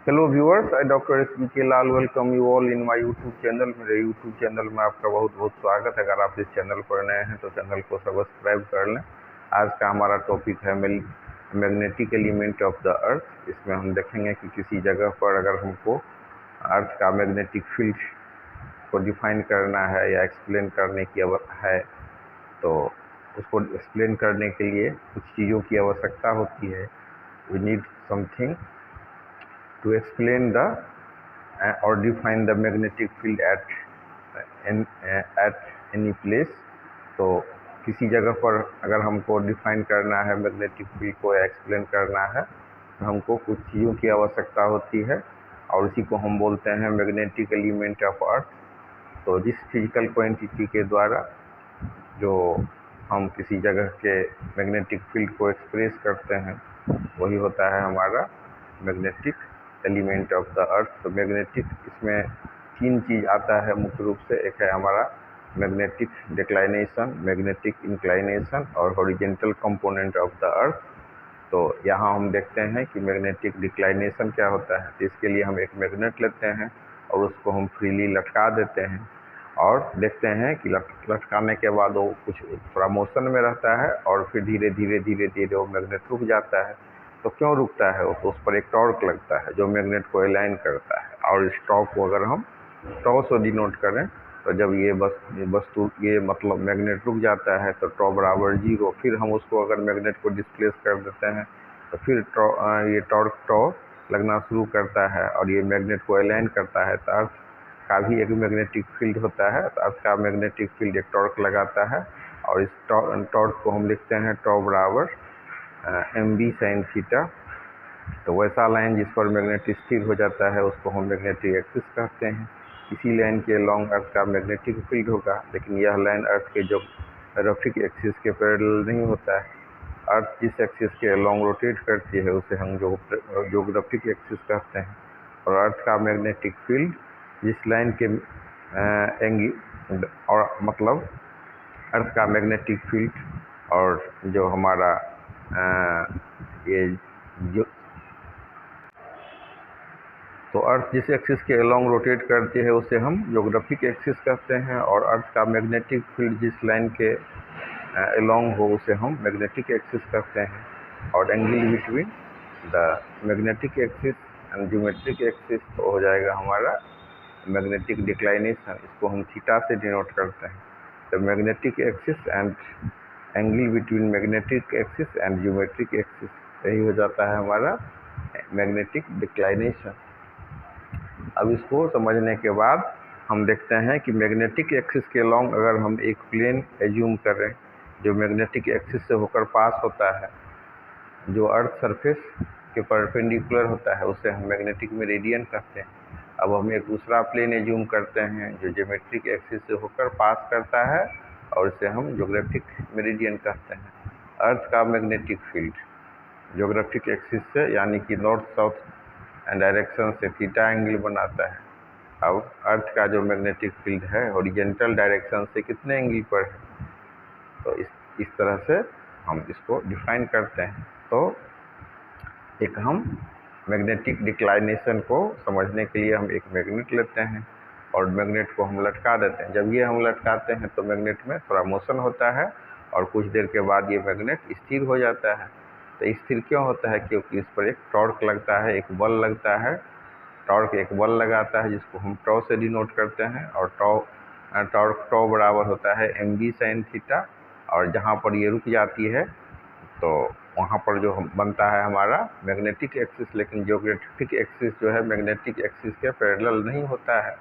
Hello viewers, I doctor S B K Lal welcome you all in my YouTube channel. मेरे YouTube channel में आपका बहुत बहुत स्वागत है। अगर आप इस चैनल पर नए हैं तो चैनल को सब्सक्राइब कर लें। आज का हमारा टॉपिक है मैग्नेटिक एलिमेंट ऑफ द अर्थ। इसमें हम देखेंगे कि किसी जगह पर अगर हमको अर्थ का मैग्नेटिक फील्ड को डिफाइन करना है या एक्सप्लेन करने की है तो उसको एक्सप्लेन करने के लिए कुछ चीज़ों की आवश्यकता होती है। We need something to explain the or define the magnetic field at any place। तो किसी जगह पर अगर हमको डिफाइन करना है मैग्नेटिक फील्ड को या एक्सप्लेन करना है तो हमको कुछ चीज़ों की आवश्यकता होती है और उसी को हम बोलते हैं मैग्नेटिक एलिमेंट ऑफ अर्थ। तो जिस फिजिकल क्वांटिटी के द्वारा जो हम किसी जगह के मैग्नेटिक फील्ड को एक्सप्रेस करते हैं वही होता है हमारा मैग्नेटिक एलिमेंट ऑफ द अर्थ। तो मैग्नेटिक इसमें तीन चीज़ आता है मुख्य रूप से। एक है हमारा मैग्नेटिक डिक्लाइनेशन, मैग्नेटिक इंक्लाइनेशन और हॉरिजेंटल कंपोनेंट ऑफ द अर्थ। तो यहाँ हम देखते हैं कि मैग्नेटिक डिक्लाइनेशन क्या होता है। तो इसके लिए हम एक मैग्नेट लेते हैं और उसको हम फ्रीली लटका देते हैं और देखते हैं कि लटकाने के बाद वो कुछ थोड़ा मोशन में रहता है और फिर धीरे धीरे वो मैग्नेट रुक जाता है। तो क्यों रुकता है वो? तो उस पर एक टॉर्क लगता है जो मैग्नेट को अलाइन करता है। और इस टॉर्क को अगर हम टॉ से डिनोट करें तो जब ये वस्तु ये मतलब मैग्नेट रुक जाता है तो टॉ बराबर 0। फिर हम उसको अगर मैग्नेट को डिस्प्लेस कर देते हैं तो फिर ये टॉर्क टॉ लगना शुरू करता है और ये मैग्नेट को अलाइन करता है। तो अर्थ का भी एक मैग्नेटिक फील्ड होता है। तो अर्थ का मैग्नेटिक फील्ड एक टॉर्क लगाता है और इस टॉर्क को हम लिखते हैं टॉ बराबर mb sin थीटा। तो वैसा लाइन जिस पर मैग्नेट स्थिर हो जाता है उसको हम मैग्नेटिक एक्सिस कहते हैं। इसी लाइन के लॉन्ग अर्थ का मैग्नेटिक फील्ड होगा, लेकिन यह लाइन अर्थ के ज्योग्राफिक एक्सिस के पैरेलल नहीं होता है। अर्थ जिस एक्सिस के लॉन्ग रोटेट करती है उसे हम ज्योग्राफिक एक्सिस कहते हैं। और अर्थ का मैग्नेटिक फील्ड जिस लाइन के और मतलब अर्थ का मैग्नेटिक फील्ड और जो हमारा ये जो तो अर्थ जिस एक्सिस के अलोंग रोटेट करती है उसे हम ज्योग्राफिक एक्सिस कहते हैं। और अर्थ का मैग्नेटिक फील्ड जिस लाइन के अलोंग हो उसे हम मैग्नेटिक एक्सिस कहते हैं। और angle between the magnetic axis and geometric axis तो हो जाएगा हमारा मैग्नेटिक डिक्लाइनेशन। इसको हम थीटा से डिनोट करते हैं। तो magnetic axis and angle between magnetic axis and geometric axis, यही हो जाता है हमारा मैग्नेटिक डिक्लाइनेशन। अब इसको समझने के बाद हम देखते हैं कि मैग्नेटिक एक्सिस के लॉन्ग अगर हम एक प्लेन एज्यूम करें जो मैग्नेटिक एक्सिस से होकर पास होता है, जो अर्थ सरफेस के परपेंडिकुलर होता है, उसे हम मैग्नेटिक मेरिडियन कहते हैं। अब हम एक दूसरा प्लेन एज्यूम करते हैं जो ज्योमेट्रिक एक्सिस से होकर पास करता है और इसे हम ज्योग्राफिक मेरिडियन कहते हैं। अर्थ का मैग्नेटिक फील्ड ज्योग्राफिक एक्सिस से यानी कि नॉर्थ साउथ डायरेक्शन से थीटा एंगल बनाता है। अब अर्थ का जो मैग्नेटिक फील्ड है हॉरिजेंटल डायरेक्शन से कितने एंगल पर है, तो इस तरह से हम इसको डिफाइन करते हैं। तो एक हम मैग्नेटिक डिक्लाइनेशन को समझने के लिए हम एक मैग्नेट लेते हैं और मैग्नेट को हम लटका देते हैं। जब ये हम लटकाते हैं तो मैग्नेट में थोड़ा मोशन होता है और कुछ देर के बाद ये मैग्नेट स्थिर हो जाता है। तो स्थिर क्यों होता है? क्योंकि इस पर एक टॉर्क लगता है, एक बल लगता है। टॉर्क एक बल लगाता है जिसको हम टॉ से डिनोट करते हैं और टॉर्क टॉ बराबर होता है mb sin थीटा। और जहाँ पर ये रुक जाती है तो वहाँ पर जो बनता है हमारा मैग्नेटिक एक्सिस। लेकिन ज्योग्राफिक एक्सिस जो है मैग्नेटिक एक्सिस के पैरेलल नहीं होता है।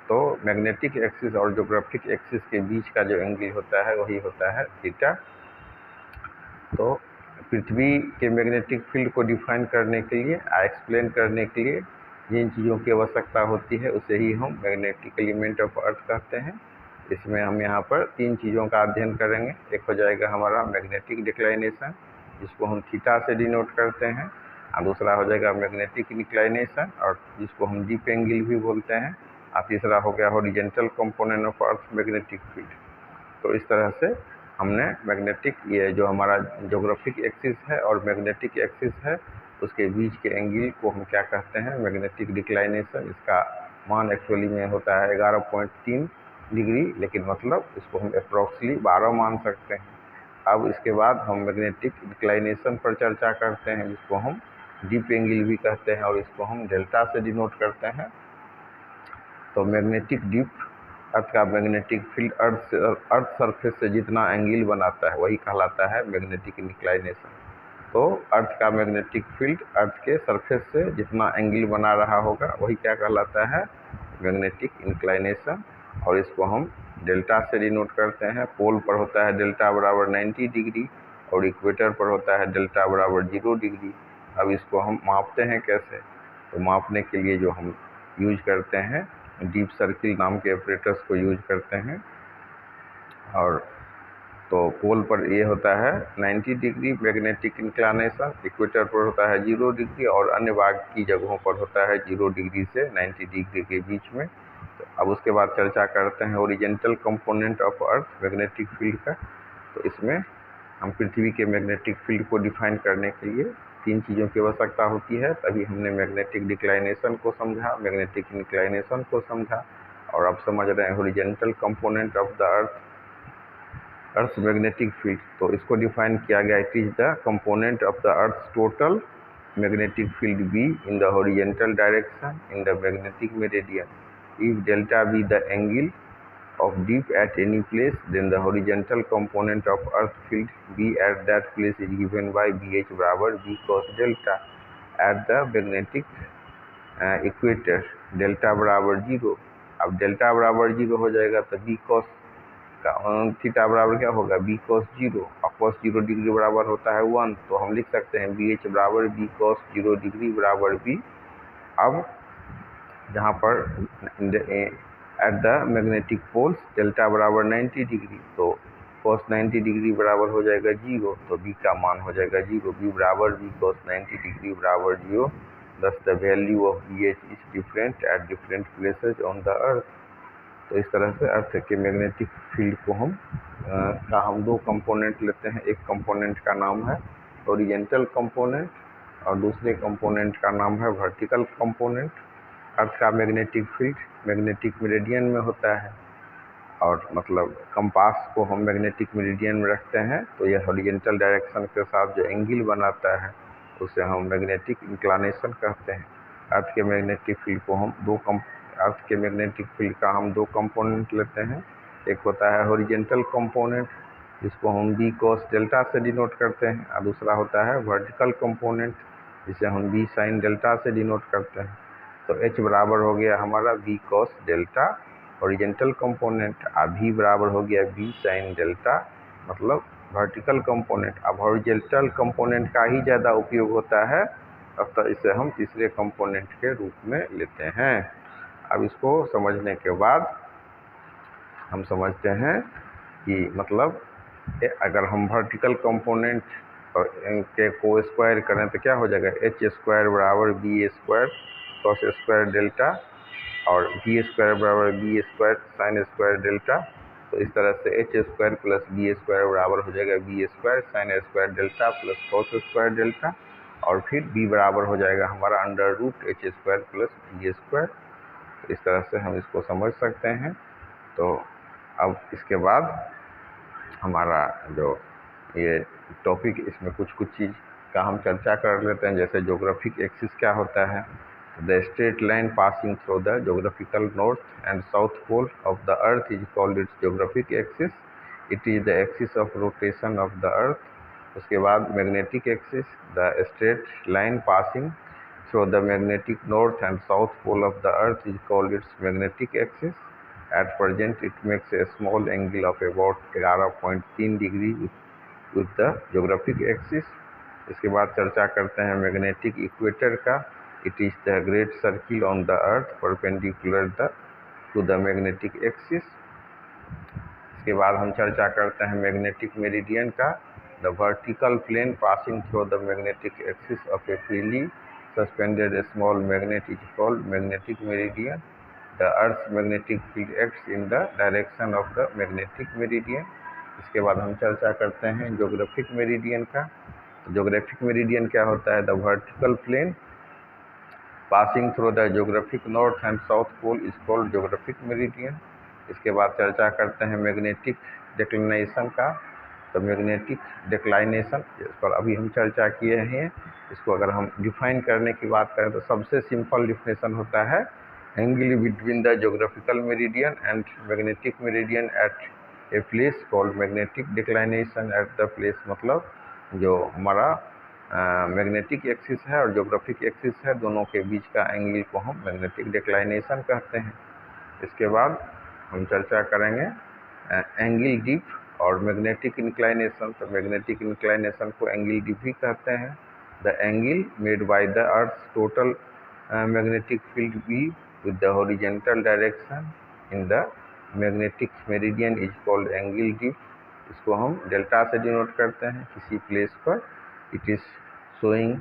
तो मैग्नेटिक एक्सिस और ज्योग्राफिक एक्सिस के बीच का जो एंगल होता है वही होता है थीटा। तो पृथ्वी के मैग्नेटिक फील्ड को डिफाइन करने के लिए एक्सप्लेन करने के लिए जिन चीज़ों की आवश्यकता होती है उसे ही हम मैग्नेटिक एलिमेंट ऑफ अर्थ कहते हैं। इसमें हम यहाँ पर तीन चीज़ों का अध्ययन करेंगे। एक हो जाएगा हमारा मैग्नेटिक डिक्लाइनेशन जिसको हम थीटा से डिनोट करते हैं, और दूसरा हो जाएगा मैग्नेटिक इंक्लाइनेशन और जिसको हम डीप एंगल भी बोलते हैं, और तीसरा हो गया horizontal component of earth magnetic field. तो इस तरह से हमने मैग्नेटिक ये जो हमारा ज्योग्राफिक एक्सिस है और मैग्नेटिक एक्सिस है उसके बीच के एंगल को हम क्या कहते हैं, मैग्नेटिक डिक्लाइनेशन। इसका मान एक्चुअली में होता है 11.3 डिग्री, लेकिन मतलब इसको हम अप्रॉक्सली 12 मान सकते हैं। अब इसके बाद हम मैग्नेटिक डिक्लाइनेशन पर चर्चा करते हैं, जिसको हम डीप एंगल भी कहते हैं और इसको हम डेल्टा से डिनोट करते हैं। तो मैग्नेटिक डीप, अर्थ का मैग्नेटिक फील्ड अर्थ सरफेस से जितना एंगल बनाता है वही कहलाता है मैग्नेटिक इंक्लाइनेशन। तो अर्थ का मैग्नेटिक फील्ड अर्थ के सरफेस से जितना एंगल बना रहा होगा वही क्या कहलाता है, मैग्नेटिक इंक्लाइनेशन। और इसको हम डेल्टा से डिनोट करते हैं। पोल पर होता है डेल्टा बराबर 90 डिग्री और इक्वेटर पर होता है डेल्टा बराबर 0 डिग्री। अब इसको हम मापते हैं कैसे, तो मापने के लिए जो हम यूज करते हैं डीप सर्किल नाम के ऑपरेटर्स को यूज करते हैं। और तो पोल पर ये होता है 90 डिग्री मैग्नेटिक इंक्लाइनेशन, इक्वेटर पर होता है 0 डिग्री और अन्य बाकी जगहों पर होता है 0 डिग्री से 90 डिग्री के बीच में। तो अब उसके बाद चर्चा करते हैं horizontal component of earth magnetic field का। तो इसमें हम पृथ्वी के मैग्नेटिक फील्ड को डिफाइन करने के लिए 3 चीज़ों की आवश्यकता होती है। तभी हमने मैग्नेटिक डिक्लाइनेशन को समझा, मैग्नेटिक इंक्लाइनेशन को समझा, और अब समझ रहे हैं horizontal component of the earth magnetic field. तो इसको डिफाइन किया गया, it is the component of the earth total magnetic field be in the horizontal direction in the magnetic meridian. If delta be the angle of dip at any place, then the horizontal component of earth field B at that place is given by BH बराबर B cos delta। at the magnetic equator delta बराबर 0। अब delta बराबर 0 हो जाएगा तो B cos का theta बराबर क्या होगा, B cos 0, और cos 0 डिग्री बराबर होता है 1। तो हम लिख सकते हैं BH बराबर B cos 0 डिग्री बराबर B। अब जहाँ पर at the magnetic poles delta बराबर 90 डिग्री, तो cos 90 डिग्री बराबर हो जाएगा 0, तो B का मान हो जाएगा 0। B बराबर B cos 90 डिग्री बराबर 0। दस the value of BH is different at different places on the earth. तो इस तरह से अर्थ के मैग्नेटिक फील्ड को हम 2 कंपोनेंट लेते हैं। एक कंपोनेंट का नाम है ओरिजेंटल कंपोनेंट और दूसरे कंपोनेंट का नाम है वर्टिकल कंपोनेंट। अर्थ का मैग्नेटिक फील्ड मैग्नेटिक मेरिडियन में होता है, और मतलब कंपास को हम मैग्नेटिक मेरिडियन में रखते हैं, तो यह हॉरिजॉन्टल डायरेक्शन के साथ जो एंगल बनाता है उसे हम मैग्नेटिक इंक्लाइनेशन कहते हैं। अर्थ के मैग्नेटिक फील्ड को हम अर्थ के मैग्नेटिक फील्ड का हम 2 कंपोनेंट लेते हैं। एक होता है हॉरिजॉन्टल कंपोनेंट, जिसको हम B cos डेल्टा से डिनोट करते हैं, और दूसरा होता है वर्टिकल कंपोनेंट, जिसे हम B sin डेल्टा से डिनोट करते हैं। तो H बराबर हो गया हमारा B cos delta horizontal component, और V बराबर हो गया B sin डेल्टा मतलब वर्टिकल कंपोनेंट। अब हॉरिजॉन्टल कंपोनेंट का ही ज़्यादा उपयोग होता है, अब तो इसे हम तीसरे कंपोनेंट के रूप में लेते हैं। अब इसको समझने के बाद हम समझते हैं कि मतलब अगर हम वर्टिकल कंपोनेंट के को स्क्वायर करें तो क्या हो जाएगा, H स्क्वायर बराबर B square cos square delta और B स्क्वायर बराबर B square sine square delta. तो इस तरह से H square plus B square बराबर हो जाएगा B square sine square delta plus cos square delta, और फिर B बराबर हो जाएगा हमारा under root H square plus B square. तो इस तरह से हम इसको समझ सकते हैं। तो अब इसके बाद हमारा जो ये टॉपिक, इसमें कुछ चीज़ का हम चर्चा कर लेते हैं। जैसे ज्योग्राफिक एक्सिस क्या होता है, the straight line passing through the geographical north and south pole of the earth is called its geographic axis. It is the axis of rotation of the earth. उसके बाद magnetic axis, the straight line passing through the magnetic north and south pole of the earth is called its magnetic axis. At present, it makes a small angle of about 11.3 degree with the geographic axis। इसके बाद चर्चा करते हैं magnetic equator का। It is the great circle on the earth perpendicular to the magnetic axis। इसके बाद हम चर्चा करते हैं मैग्नेटिक मेरिडियन का। The vertical plane passing through the magnetic axis of a freely suspended small magnet is called magnetic meridian। The Earth's magnetic field acts in the direction of the magnetic meridian। इसके बाद हम चर्चा करते हैं geographic meridian का। Geographic meridian क्या होता है? The vertical plane passing through the geographic north and south pole is called geographic meridian. इसके बाद चर्चा करते हैं मैग्नेटिक डिक्लिनेशन का। तो मैग्नेटिक डिक्लाइनेशन, इस पर अभी हम चर्चा किए हैं। इसको अगर हम डिफाइन करने की बात करें तो सबसे सिंपल डिफिनेशन होता है angle between the geographical meridian and magnetic meridian at a place called magnetic declination at the place. मतलब जो हमारा मैग्नेटिक एक्सिस है और ज्योग्राफिक एक्सिस है, दोनों के बीच का एंगल को हम मैग्नेटिक डिक्लाइनेशन कहते हैं। इसके बाद हम चर्चा करेंगे एंगल डिप और मैग्नेटिक इंक्लाइनेशन। तो मैग्नेटिक इंक्लाइनेशन को एंगल डिप भी कहते हैं। The angle made by the earth total magnetic field B with the horizontal direction in the magnetic meridian is called angle dip। इसको हम डेल्टा से denote करते हैं। किसी प्लेस पर it is showing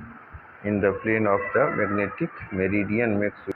in the plane of the magnetic meridian makes